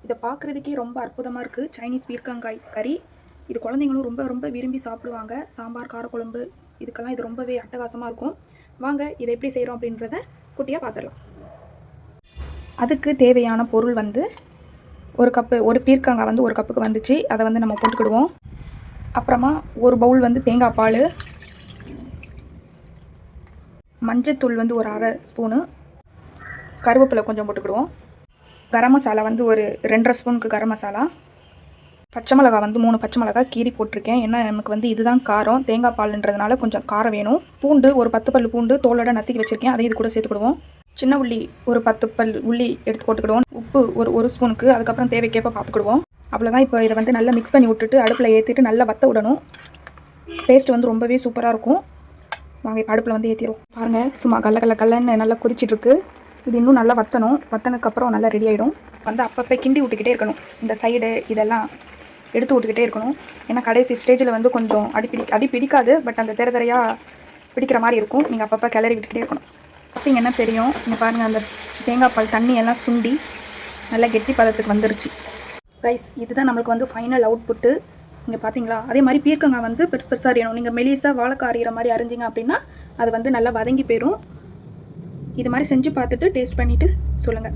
இதை பார்க்குறதுக்கே ரொம்ப அற்புதமாக இருக்குது. சைனீஸ் பீர்க்கங்காய் கறி. இது குழந்தைங்களும் ரொம்ப ரொம்ப விரும்பி சாப்பிடுவாங்க. சாம்பார், காரக்குழம்பு இதுக்கெல்லாம் இது ரொம்பவே அட்டகாசமாக இருக்கும். வாங்க இதை எப்படி செய்கிறோம் அப்படின்றத குட்டியாக பார்த்துடலாம். அதுக்கு தேவையான பொருள் வந்து ஒரு பீர்க்கங்காய் வந்து 1 கப்புக்கு வந்துச்சு. அதை வந்து நம்ம போட்டுக்கிடுவோம். அப்புறமா 1 பவுல் வந்து தேங்காய் பால், மஞ்சத்தூள் வந்து ஒரு 1/2 ஸ்பூனு, கருவேப்பிலை கொஞ்சம் போட்டுக்கிடுவோம். கரம் மசாலா வந்து ஒரு 2.5 ஸ்பூனுக்கு கரம் மசாலா, பச்சை மிளகா வந்து 3 பச்சை மிளகா கீரி போட்டிருக்கேன். ஏன்னா நமக்கு வந்து இதுதான் காரம், தேங்காய் பால்ன்றதுனால கொஞ்சம் காரம் வேணும். பூண்டு ஒரு 10 பல் பூண்டு தோலோட நசுக்கி வச்சுருக்கேன், அதையும் இது கூட சேர்த்துக்கிடுவோம். சின்ன உள்ளி ஒரு 10 பல் உள்ளி எடுத்து போட்டுக்கிடுவோம். உப்பு ஒரு ஸ்பூனுக்கு, அதுக்கப்புறம் தேவைக்கேற்ப பார்த்துக்கிடுவோம். அவ்வளோதான். இப்போ இதை வந்து நல்லா மிக்ஸ் பண்ணி விட்டுட்டு அடுப்பில் ஏற்றிட்டு நல்லா வற்ற விடணும். டேஸ்ட் வந்து ரொம்பவே சூப்பராக இருக்கும். வாங்க இப்போ அடுப்பில் வந்து ஏற்றிடுவோம். பாருங்கள், சும்மா கல்லன்னு நல்லா கொதிச்சிட்ருக்கு. இது இன்னும் நல்லா வற்றணும். வற்றினதுக்கப்புறம் நல்லா ரெடி ஆகிடும். வந்து அப்பப்போ கிண்டி விட்டுக்கிட்டே இருக்கணும். இந்த சைடு இதெல்லாம் எடுத்து விட்டுக்கிட்டே இருக்கணும். ஏன்னா கடைசி ஸ்டேஜில் வந்து கொஞ்சம் அடி பிடிக்காது, பட் அந்த தெரையாக பிடிக்கிற மாதிரி இருக்கும். நீங்கள் அப்பப்போ கிளறி விட்டுக்கிட்டே இருக்கணும். பார்த்திங்கன்னா தெரியும். இங்கே பாருங்கள், அந்த தேங்காய் பால் தண்ணியெல்லாம் சுண்டி நல்லா கெட்டி பதத்துக்கு வந்துருச்சு. ரைஸ் இதுதான் நம்மளுக்கு வந்து ஃபைனல் அவுட்புட்டு. இங்கே பார்த்தீங்களா? அதே மாதிரி பீர்க்கங்காய் வந்து பெருசாக அறியணும். நீங்கள் மெலிசாக வாழைக்காய் அறிகிற மாதிரி அரிஞ்சிங்க அப்படின்னா அது வந்து நல்லா வதங்கி போயிடும். இது மாதிரி செஞ்சு பார்த்துட்டு டேஸ்ட் பண்ணிவிட்டு சொல்லுங்கள்.